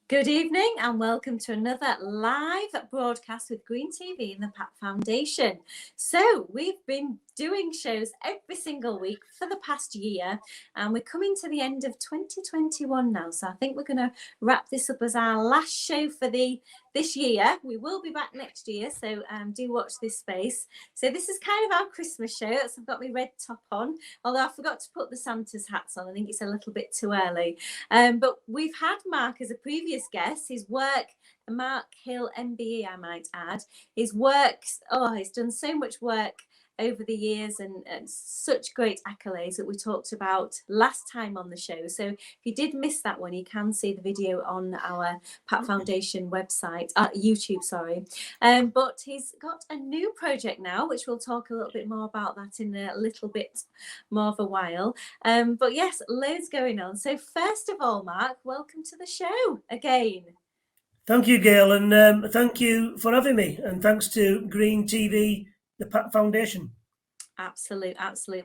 Good evening and welcome to another live broadcast with Green TV and the Pat Foundation. So we've been doing shows every single week for the past year and we're coming to the end of 2021 now. So I think we're going to wrap this up as our last show for this year. We will be back next year, so do watch this space. So this is kind of our Christmas show. So I've got my red top on, although I forgot to put the Santa's hats on. I think it's a little bit too early. But we've had Mark as a previous guest. His work, Mark Hill, MBE, I might add, his work, he's done so much work over the years and such great accolades that we talked about last time on the show. So if you did miss that one, you can see the video on our Pat Foundation website, YouTube, sorry. But he's got a new project now, which we'll talk a little bit more about that in a little bit more of a while. But yes, loads going on. So first of all, Mark, welcome to the show again. Thank you, Gail, and thank you for having me. And thanks to Green TV, the Pat Foundation. Absolute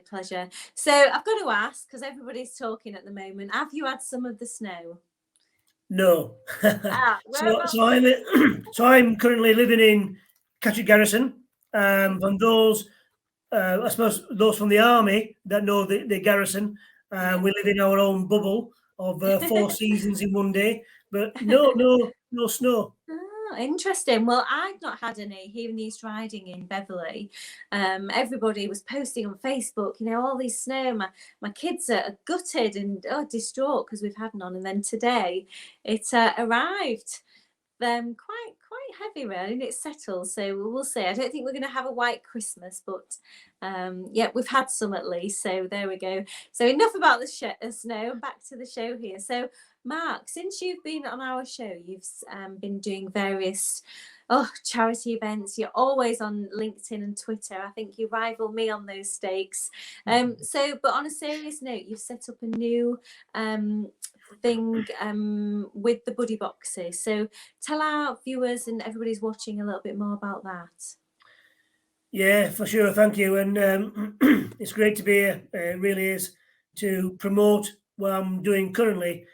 pleasure. So I've got to ask, because everybody's talking at the moment, have you had some of the snow? No. So I'm currently living in Catchet Garrison. And those, I suppose, those from the army that know the garrison, we live in our own bubble of 4 seasons in one day. But no snow. Interesting. Well, I've not had any here in the East Riding in Beverley. Everybody was posting on Facebook, all these snow. My kids are gutted and distraught because we've had none. And then today it arrived. Quite heavy, really, and it's settled. So we'll see. I don't think we're going to have a white Christmas, but yeah, we've had some at least. So there we go. So enough about the snow. Back to the show here. So Mark, since you've been on our show, you've been doing various charity events. You're always on LinkedIn and Twitter. I think you rival me on those stakes. But on a serious note, you've set up a new thing with the buddy boxes. So tell our viewers and everybody's watching a little bit more about that. Yeah, for sure. Thank you. And it's great to be here. It really is, to promote what I'm doing currently.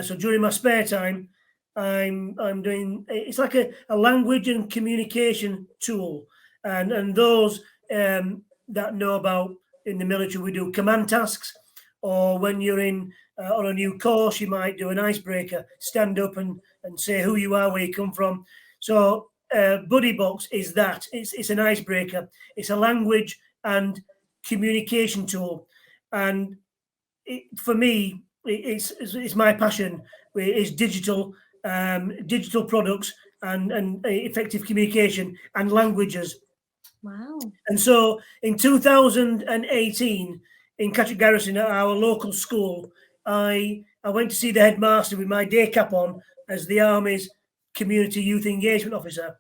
So during my spare time, I'm doing, it's like a language and communication tool. And those that know about, in the military, we do command tasks, or when you're in on a new course, you might do an icebreaker, stand up and say who you are, where you come from. So Buddy Box is that. It's an icebreaker. It's a language and communication tool. And for me, it's my passion. It's digital products and effective communication and languages. Wow. And so in 2018, in Catchet Garrison at our local school, I went to see the headmaster with my day cap on as the Army's community youth engagement officer.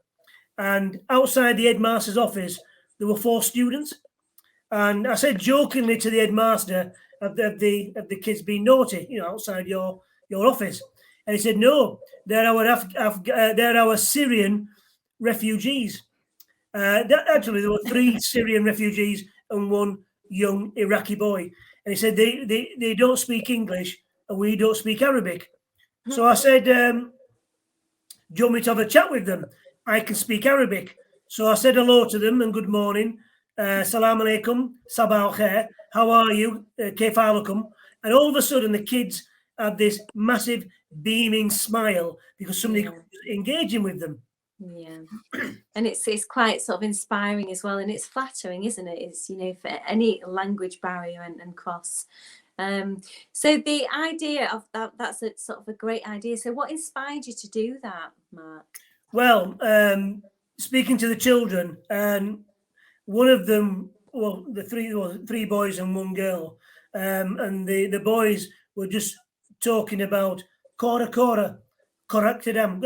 And outside the headmaster's office, there were 4 students. And I said jokingly to the headmaster, of the kids being naughty, outside your office. And he said, no, they're our Syrian refugees. Actually, there were 3 Syrian refugees and 1 young Iraqi boy. And he said, they don't speak English and we don't speak Arabic. So I said, do you want me to have a chat with them? I can speak Arabic. So I said hello to them and good morning. Salam alaikum, sabah al khair. How are you? Kayf halukum? And all of a sudden, the kids had this massive beaming smile because somebody was engaging with them. Yeah, and it's quite sort of inspiring as well, and it's flattering, isn't it? It's for any language barrier and cross. So the idea of that's a sort of a great idea. So what inspired you to do that, Mark? Well, speaking to the children, and one of them, well, the 3 boys and 1 girl, and the boys were just talking about Kora, Korak Kadam,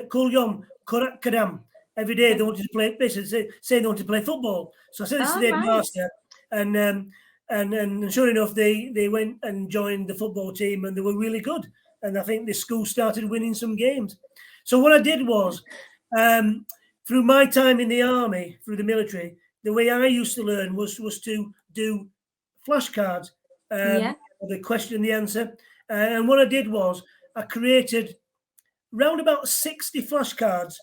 Kulyom, Korak Kadam. Every day they wanted to play, basically say they wanted to play football. So I said this to the headmaster, and sure enough, they went and joined the football team, and they were really good. And I think the school started winning some games. So what I did was, through my time in the army, through the military, the way I used to learn was to do flashcards, the question and the answer. And what I did was I created round about 60 flashcards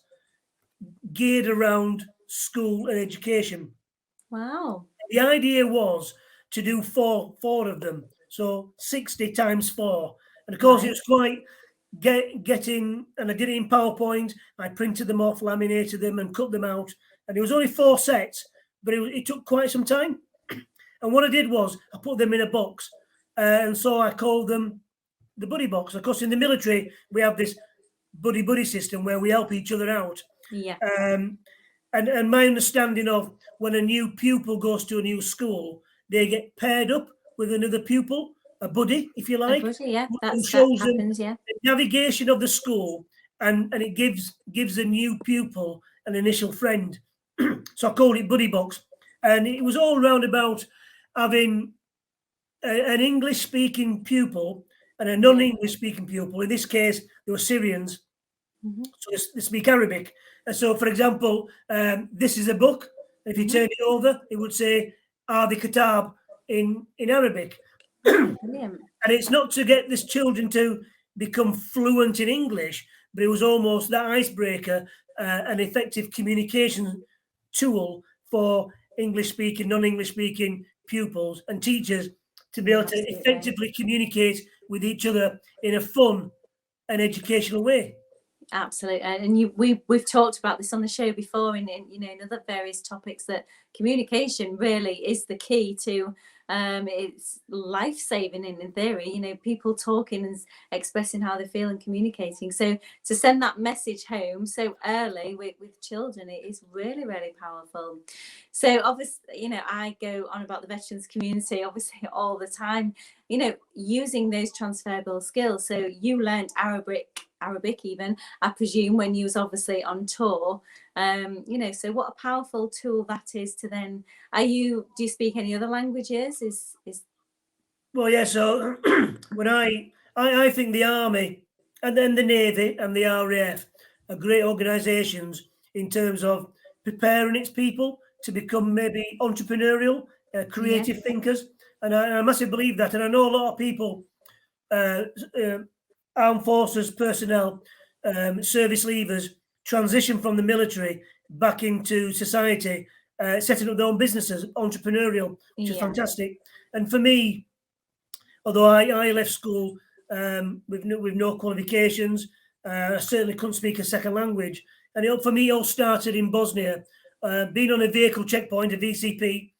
geared around school and education. Wow. The idea was to do four of them, so 60 times 4. And of course, Right. it was quite getting, and I did it in PowerPoint. I printed them off, laminated them, and cut them out. And it was only 4 sets, but it took quite some time. And what I did was I put them in a box, and so I called them the buddy box. Of course, in the military, we have this buddy system where we help each other out. Yeah. And my understanding of when a new pupil goes to a new school, they get paired up with another pupil, a buddy, if you A like, buddy, yeah. who That shows them happens, yeah. the navigation of the school, and it gives a new pupil an initial friend. So I called it Buddy Box, and it was all round about having an English-speaking pupil and a non-English speaking pupil. In this case, they were Syrians, so they speak Arabic. And so, for example, this is a book. If you turn it over, it would say "Adi Kitab" in Arabic. Brilliant. And it's not to get these children to become fluent in English, but it was almost that icebreaker, an effective communication tool for English-speaking, non-English-speaking pupils and teachers to be able to effectively communicate with each other in a fun and educational way. Absolutely, and we've talked about this on the show before, in other various topics, that communication really is the key to. It's life-saving in theory. People talking and expressing how they feel and communicating. So to send that message home so early with children, it is really, really powerful. So obviously, I go on about the veterans community obviously all the time. Using those transferable skills. So you learned Arabic even, I presume, when you was obviously on tour. So what a powerful tool that is to then. Do you speak any other languages? Well, yeah. So when I think the Army and then the Navy and the RAF are great organisations in terms of preparing its people to become maybe entrepreneurial, creative thinkers. And I massively believe that. And I know a lot of people, armed forces personnel, service leavers, transition from the military back into society, setting up their own businesses, entrepreneurial, which is fantastic. And for me, although I left school with no qualifications, I certainly couldn't speak a second language. And for me, it all started in Bosnia, being on a vehicle checkpoint, a VCP,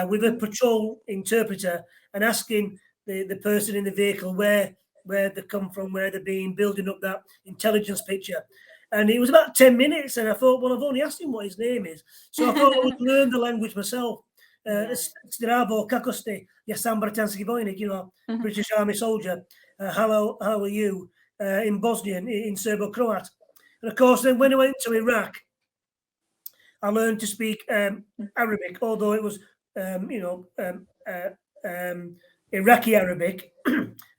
with a patrol interpreter, and asking the person in the vehicle where they come from, where they're being, building up that intelligence picture. And it was about 10 minutes, and I thought, well, I've only asked him what his name is. So I thought I would learn the language myself. Zdravo, kako ste? Ja sam britanski vojnik, British Army soldier. Hello, how are you? In Bosnian, in Serbo-Croat. And of course, then when I went to Iraq, I learned to speak Arabic, although it was, Iraqi Arabic.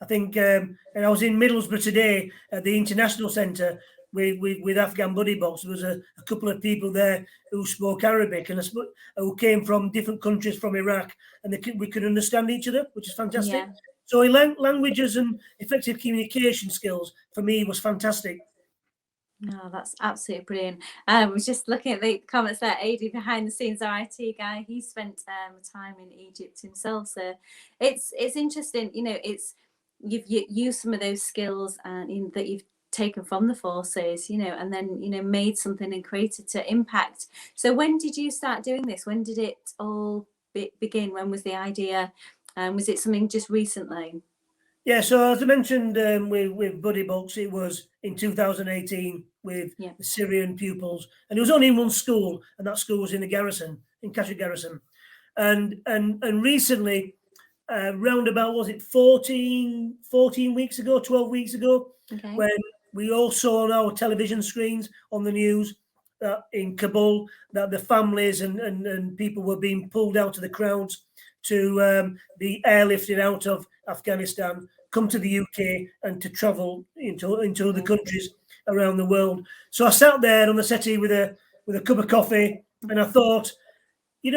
I think, and I was in Middlesbrough today at the International Centre with Afghan Buddybox. There was a couple of people there who spoke Arabic and who came from different countries from Iraq, and we could understand each other, which is fantastic. Yeah. So languages and effective communication skills for me was fantastic. No, that's absolutely brilliant. I was just looking at the comments there. Adi, behind the scenes, our IT guy, he spent time in Egypt himself. So it's interesting. You've used some of those skills that you've taken from the forces, and then made something and created to impact. So when did you start doing this? When did it all begin? When was the idea? Was it something just recently? Yeah, so as I mentioned with Buddybox, it was in 2018 with the Syrian pupils, and it was only in one school, and that school was in the garrison, in Castle Garrison, and recently, round about, was it 14 weeks ago, 12 weeks ago, when we all saw on our television screens on the news that in Kabul that the families and people were being pulled out of the crowds to be airlifted out of Afghanistan, come to the UK, and to travel into other countries around the world. So I sat there on the settee with a cup of coffee, and I thought,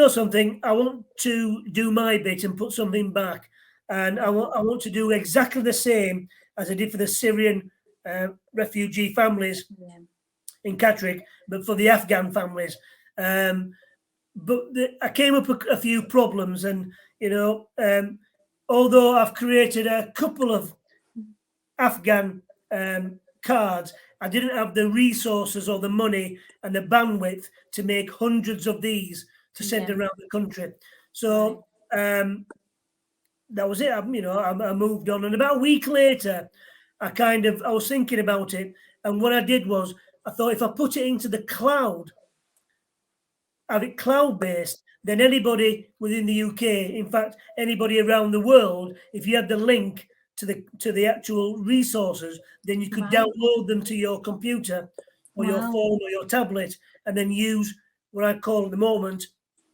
something, I want to do my bit and put something back, and I want to do exactly the same as I did for the Syrian refugee families Yeah. in Catterick, but for the Afghan families. But I came up a few problems, and although I've created a couple of Afghan cards, I didn't have the resources or the money and the bandwidth to make hundreds of these to send Yeah. around the country. So that was it. I moved on, and about a week later, I was thinking about it, and what I did was I thought, if I put it into the cloud, have it cloud-based, then anybody within the UK, in fact, anybody around the world, if you had the link to the actual resources, then you could Right. download them to your computer or your Wow. phone or your tablet, and then use what I call at the moment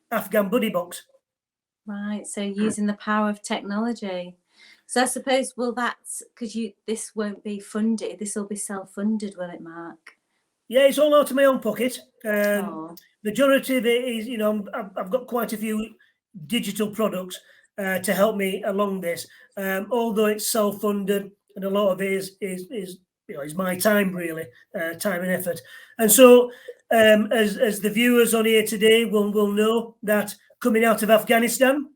Afghan Buddybox. Right. So using the power of technology. So I suppose, well, that's because this won't be funded. This will be self-funded, will it, Mark? Yeah, it's all out of my own pocket. Oh. Majority of it is, I've got quite a few digital products to help me along this. Although it's self-funded, and a lot of it is my time, really, time and effort. And so, as the viewers on here today will know, that coming out of Afghanistan,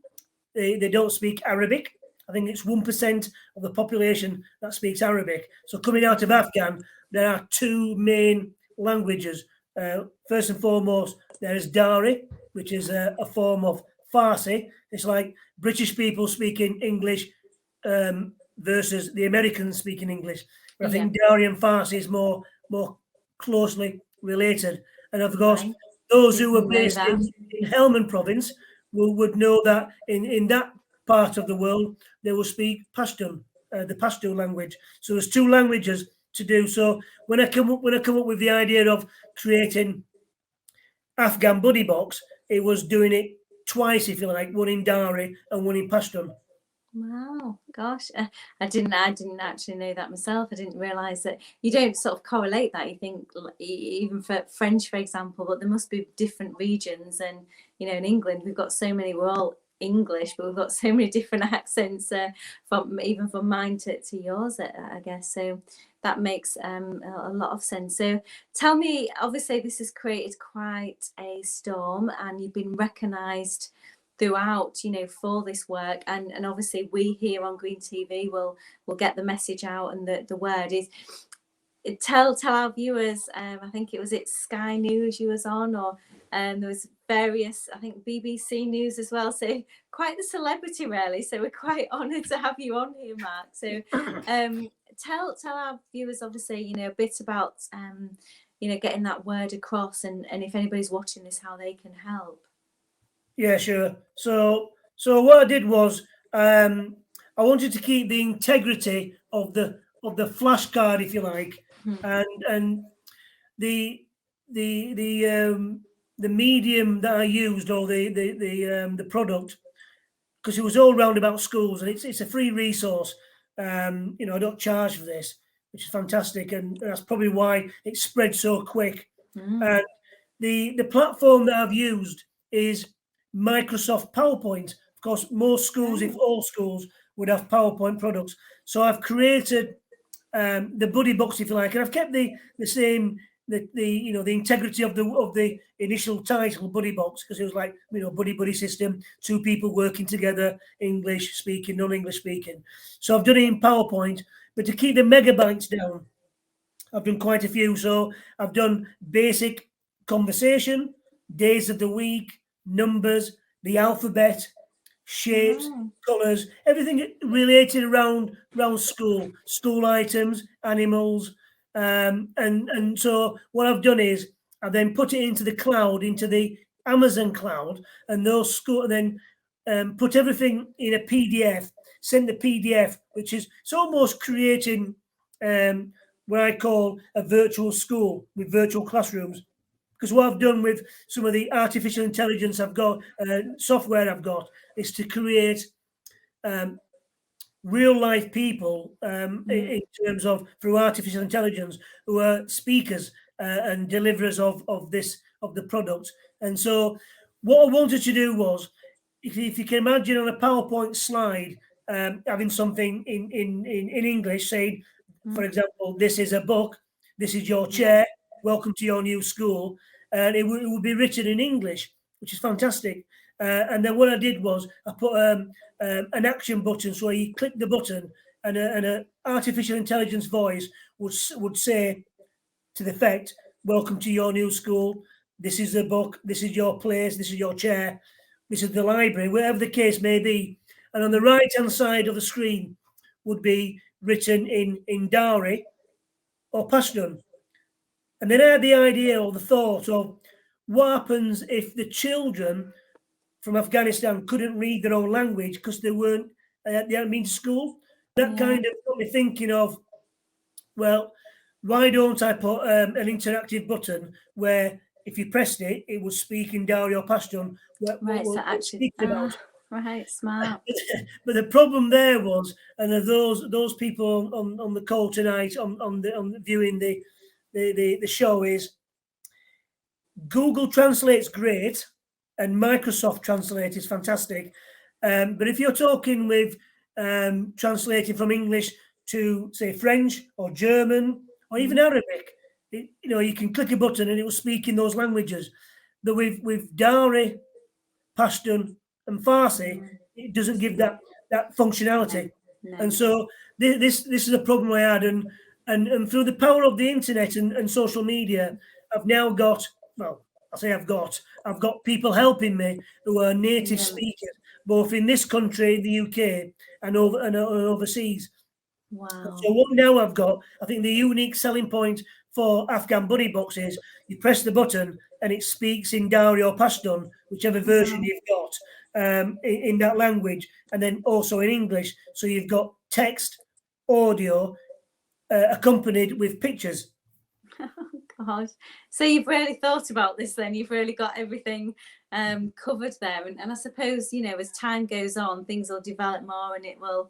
they don't speak Arabic. I think it's 1% of the population that speaks Arabic. So coming out of Afghan, there are two main languages. First and foremost, there is Dari, which is a form of Farsi. It's like British people speaking English versus the Americans speaking English. But I think Dari and Farsi is more closely related. And of course, those who are based in Helmand province would know that in that part of the world, they will speak Pashtun, the Pashtun language. So there's two languages to do. So when I come up with the idea of creating Afghan Buddybox, it was doing it twice, if you like, one in Dari and one in Pashtun. Wow, gosh, I didn't actually know that myself. I didn't realise that you don't sort of correlate that. You think even for French, for example, but there must be different regions. And in England, we've got so many. We're all English, but we've got so many different accents from mine to yours, I guess. So that makes a lot of sense. So tell me, obviously, this has created quite a storm, and you've been recognised throughout, for this work, and obviously we here on Green TV will get the message out, and the word is tell our viewers. I think it was Sky News you was on, or there was various, I think BBC News as well. So quite the celebrity, really. So we're quite honoured to have you on here, Mark. So tell our viewers, obviously, a bit about getting that word across, and if anybody's watching this, how they can help. Yeah, sure. So what I did was I wanted to keep the integrity of the flashcard, if you like, and the medium that I used, or the product, because it was all round about schools, and it's a free resource. I don't charge for this, which is fantastic, and that's probably why it spread so quick. And the platform that I've used is Microsoft PowerPoint. Of course, most schools, if all schools, would have PowerPoint products. So I've created the Buddybox, if you like, and I've kept the same the integrity of the initial title, Buddybox, because it was like buddy system, two people working together, English speaking, non-English speaking. So I've done it in PowerPoint, but to keep the megabytes down, I've done quite a few. So I've done basic conversation, days of the week, numbers, the alphabet, shapes, colours, everything related around school items, animals, and so what I've done is I then put it into the cloud, into the Amazon cloud, and those then put everything in a PDF. Send the PDF, which is it's almost creating what I call a virtual school with virtual classrooms. Because what I've done with some of the artificial intelligence I've got, software I've got, is to create real life people in terms of through artificial intelligence who are speakers and deliverers of the product. And so what I wanted to do was, if you can imagine on a PowerPoint slide, having something in English saying For example, this is a book, this is your chair, welcome to your new school. And it would be written in English, which is fantastic. And then what I did was I put an action button, so you click the button and an artificial intelligence voice would say to the effect, welcome to your new school, this is the book, this is your place, this is your chair, this is the library, whatever the case may be. And on the right-hand side of the screen would be written in Dari or Pashtun. And then I had the idea or the thought of what happens if the children from Afghanistan couldn't read their own language because they hadn't been to school. That kind of got me thinking of, well, why don't I put an interactive button where if you pressed it, it would speak in Dari or Pashtun. Right, smart. But the problem there was, and those people on the call tonight on viewing the show, is Google Translate's great and Microsoft Translate is fantastic. But if you're talking with translating from English to say French or German or even Arabic, you can click a button and it will speak in those languages. But with Dari, Pashtun and Farsi, it doesn't give that functionality. No. And so this is a problem I had, and through the power of the internet and social media, I've now got, well, I've got people helping me who are native speakers, both in this country, the UK, and overseas. Wow. So what now I've got, I think the unique selling point for Afghan Buddy Box is you press the button and it speaks in Dari or Pashtun, whichever version you've got in that language, and then also in English. So you've got text, audio, accompanied with pictures. Oh, God. So you've really thought about this then. You've really got everything covered there. And I suppose, as time goes on, things will develop more and it will.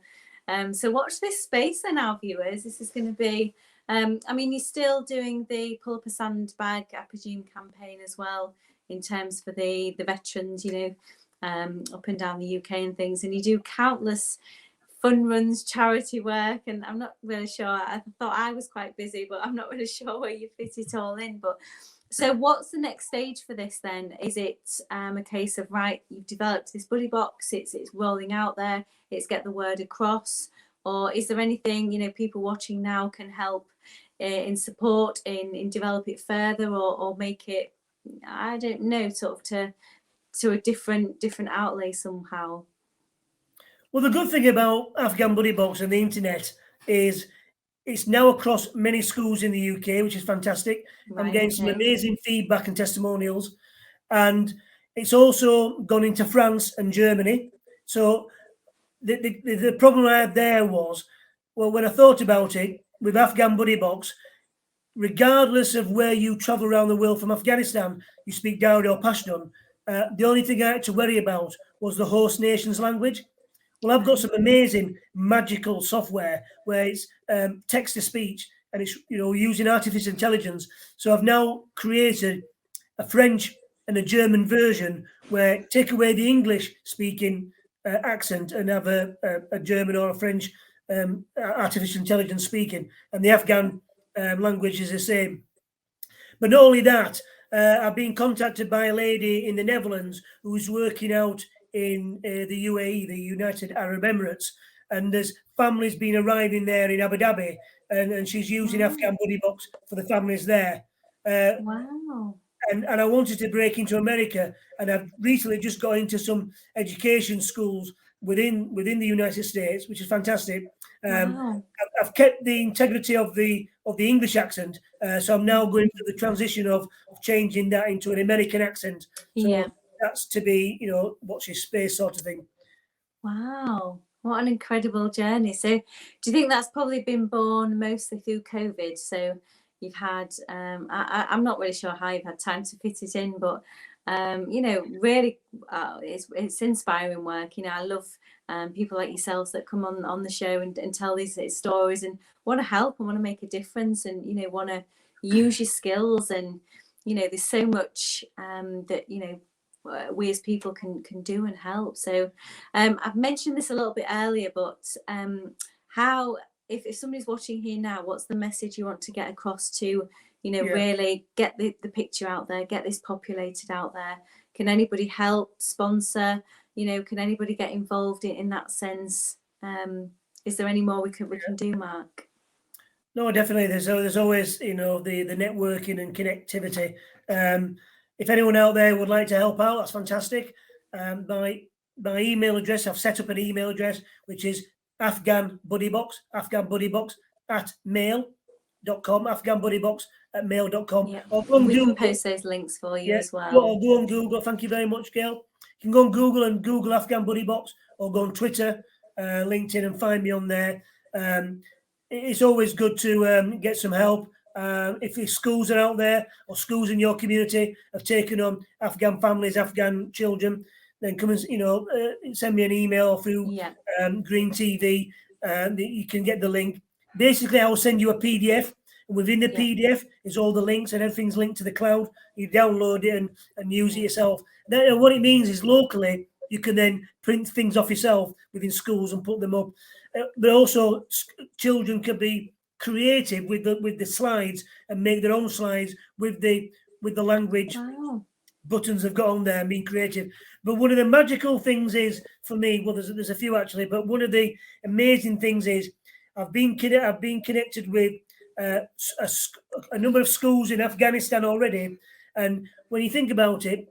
So watch this space then, our viewers. This is going to be, you're still doing the Pull Up a Sandbag, I presume, campaign as well in terms for the veterans, up and down the UK and things. And you do countless fun runs, charity work, and I'm not really sure. I thought I was quite busy, but I'm not really sure where you fit it all in. But so what's the next stage for this then? Is it a case of, right, you've developed this buddy box, it's rolling out there, it's get the word across, or is there anything, people watching now can help in support, in develop it further, or make it, I don't know, sort of to a different outlay somehow? Well, the good thing about Afghan Buddy Box and the internet is it's now across many schools in the UK, which is fantastic. Right, I'm getting some amazing feedback and testimonials. And it's also gone into France and Germany. So the problem I had there was, well, when I thought about it, with Afghan Buddy Box, regardless of where you travel around the world from Afghanistan, you speak Dari or Pashtun. The only thing I had to worry about was the host nation's language. Well, I've got some amazing magical software where it's text to speech and it's using artificial intelligence. So I've now created a French and a German version where take away the English speaking accent and have a German or a French artificial intelligence speaking, and the Afghan language is the same. But not only that, I've been contacted by a lady in the Netherlands who's working out in the UAE, the United Arab Emirates, and there's families been arriving there in Abu Dhabi, and she's using Afghan Buddy Box for the families there. Wow. And I wanted to break into America, and I've recently just got into some education schools within the United States, which is fantastic. Wow. I've kept the integrity of the English accent, so I'm now going through the transition of changing that into an American accent. So that's to be, watch this space sort of thing. Wow, what an incredible journey. So do you think that's probably been born mostly through COVID? So you've had, I'm not really sure how you've had time to fit it in, but, really, it's inspiring work. I love people like yourselves that come on the show and tell these stories and want to help and want to make a difference and, want to use your skills. And, there's so much that, we as people can do and help. So I've mentioned this a little bit earlier, but how if somebody's watching here now, what's the message you want to get across to, Yeah. really get the picture out there, get this populated out there? Can anybody help, sponsor? Can anybody get involved in that sense? Is there any more we can do, Mark? No, definitely. There's always, the networking and connectivity. If anyone out there would like to help out, that's fantastic. My email address, I've set up an email address, which is afghanbuddybox at mail.com, afghanbuddybox@mail.com. Yeah, Or go on we can Google. post those links for you as well. Go on Google. Thank you very much, Gail. You can go on Google and Google Afghan Buddy Box, or go on Twitter, LinkedIn, and find me on there. It's always good to get some help. If your schools are out there, or schools in your community have taken on Afghan families, Afghan children, then come and send me an email through Green TV. You can get the link. Basically, I will send you a PDF. And within the PDF is all the links, and everything's linked to the cloud. You download it and use it yourself. Then, what it means is locally, you can then print things off yourself within schools and put them up. But also, children can be creative with the slides and make their own slides with the language buttons they've got on there, and being creative. But one of the magical things is, for me, well, there's a few actually, but one of the amazing things is I've been connected with a number of schools in Afghanistan already, and when you think about it,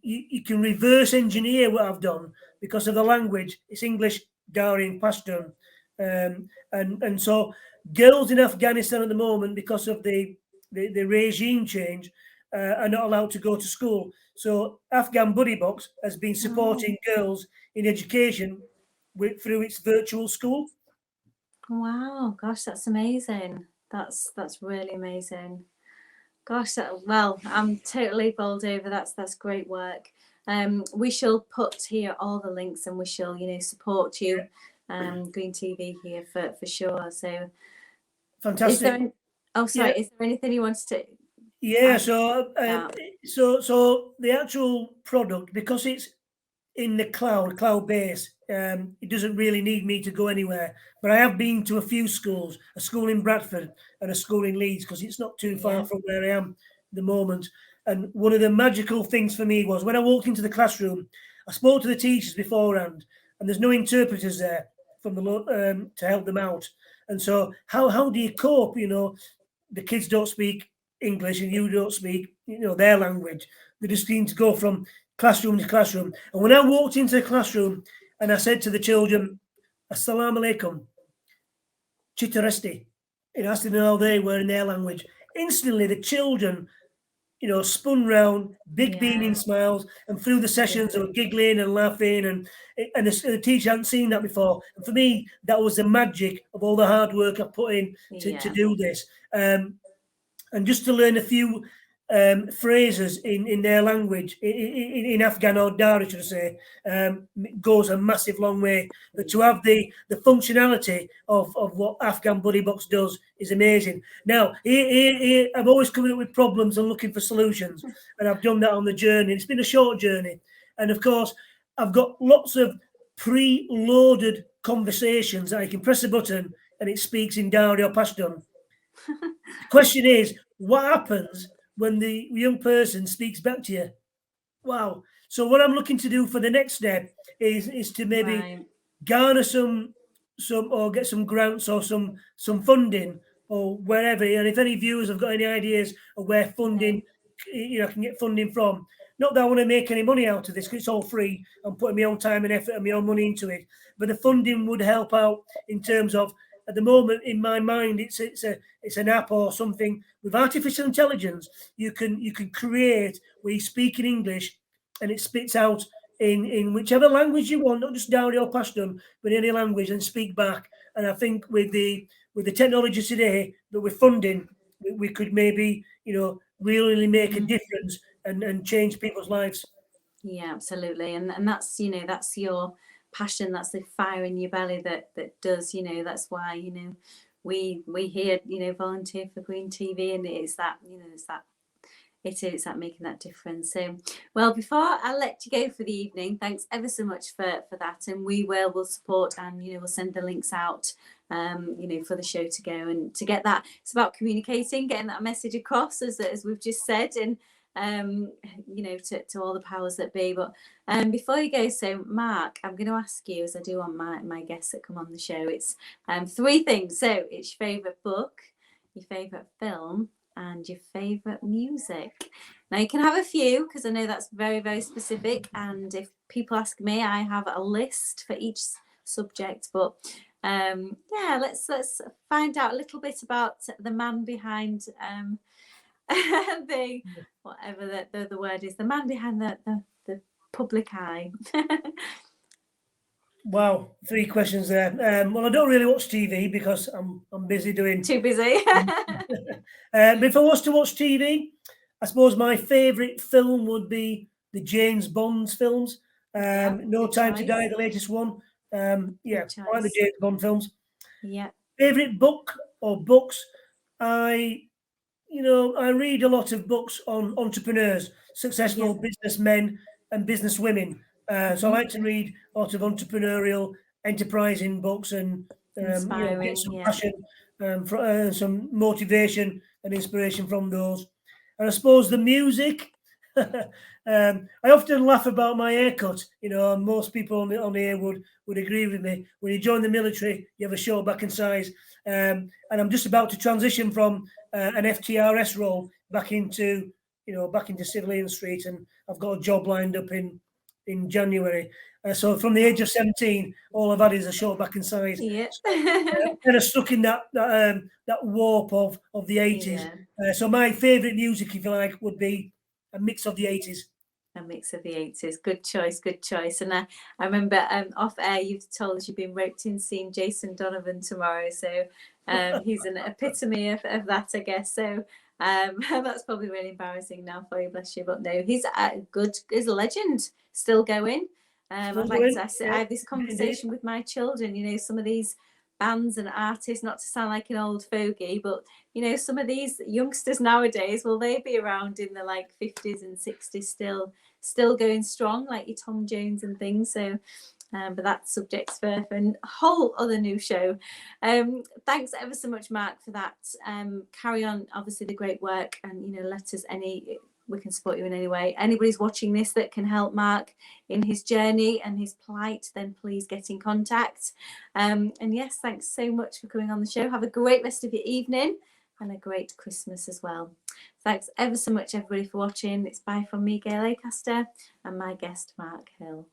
you can reverse engineer what I've done because of the language. It's English, Dari, Pashtun, and so girls in Afghanistan at the moment, because of the regime change, are not allowed to go to school. So Afghan Buddy Box has been supporting girls in education through its virtual school. Wow, gosh, that's amazing. That's really amazing. Gosh, well, I'm totally bowled over. That's great work. We shall put here all the links, and we shall, support you, Green TV here for sure. So fantastic. Is there anything you wanted to? Yeah, so the actual product, because it's in the cloud base, it doesn't really need me to go anywhere. But I have been to a few schools, a school in Bradford and a school in Leeds, because it's not too far from where I am at the moment. And one of the magical things for me was when I walked into the classroom, I spoke to the teachers beforehand, and there's no interpreters there from the to help them out. And so how do you cope? The kids don't speak English and you don't speak, their language. They just seem to go from classroom to classroom. And when I walked into the classroom and I said to the children, Assalamu alaikum, Chitaresti, asked them how they were in their language, instantly the children, spun round, big beaming smiles, and through the sessions they were giggling and laughing, and the teacher hadn't seen that before. And for me, that was the magic of all the hard work I put in to do this. And just to learn a few phrases in their language, in Afghan or Dari, should I say, goes a massive long way. But to have the functionality of what Afghan Buddy Box does is amazing. Now, I'm always coming up with problems and looking for solutions, and I've done that on the journey. It's been a short journey, and of course, I've got lots of pre-loaded conversations that I can press a button and it speaks in Dari or Pashtun. The question is, what happens when the young person speaks back to you? Wow. So what I'm looking to do for the next step is to maybe garner some or get some grants or some funding or wherever. And if any viewers have got any ideas of where funding, can get funding from. Not that I want to make any money out of this, because it's all free. I'm putting my own time and effort and my own money into it. But the funding would help out in terms of, at the moment, in my mind, it's an app or something with artificial intelligence. You can create where you speak in English, and it spits out in whichever language you want, not just Dari or Pashtun, but any language, and speak back. And I think with the technology today, that with funding, we could maybe really make a difference and change people's lives. Yeah, absolutely. And that's that's your passion, that's the fire in your belly that does, that's why we here volunteer for Green TV, and it's that it is that making that difference. So, well, before I let you go for the evening, thanks ever so much for that, and we'll support, and we'll send the links out for the show to go and to get that. It's about communicating, getting that message across, as we've just said, and to all the powers that be. But before you go, so Mark, I'm going to ask you, as I do on my guests that come on the show, it's 3 things. So it's your favourite book, your favourite film, and your favourite music. Now you can have a few, because I know that's very, very specific, and if people ask me, I have a list for each subject. But let's find out a little bit about the man behind the whatever the word is, the man behind the public eye. Wow, 3 questions there. Well, I don't really watch TV because I'm busy doing. Too busy. But if I was to watch TV, I suppose my favourite film would be the James Bond films. No Time to Die, the latest one. I like the James Bond films. Yeah. Favourite book or books? I read a lot of books on entrepreneurs, successful businessmen and businesswomen. So I like to read a lot of entrepreneurial, enterprising books and get some passion, some motivation and inspiration from those. And I suppose the music. I often laugh about my haircut. Most people on the air would agree with me. When you join the military, you have a short back and size. And I'm just about to transition from an FTRS role back into Civilian Street, and I've got a job lined up in January. So from the age of 17, all I've had is a short back and size. Yeah. Kind of stuck in that warp of the 80s. So my favourite music, if you like, would be a mix of the 80s. A mix of the 80s. Good choice. And I remember off air you've told us you've been roped in seeing Jason Donovan tomorrow, so he's an epitome of that, I guess. So that's probably really embarrassing now for you, bless you, but no, he's a legend, still going. I have this conversation with my children, some of these bands and artists, not to sound like an old fogey, but some of these youngsters nowadays, will they be around in the 50s and 60s still going strong, like your Tom Jones and things? So but that's subjects for a whole other new show. Thanks ever so much, Mark, for that. Carry on, obviously, the great work, and let us we can support you in any way. Anybody's watching this that can help Mark in his journey and his plight, then please get in contact. And yes, thanks so much for coming on the show. Have a great rest of your evening and a great Christmas as well. Thanks ever so much, everybody, for watching. It's bye from me, Gail Acaster, and my guest, Mark Hill.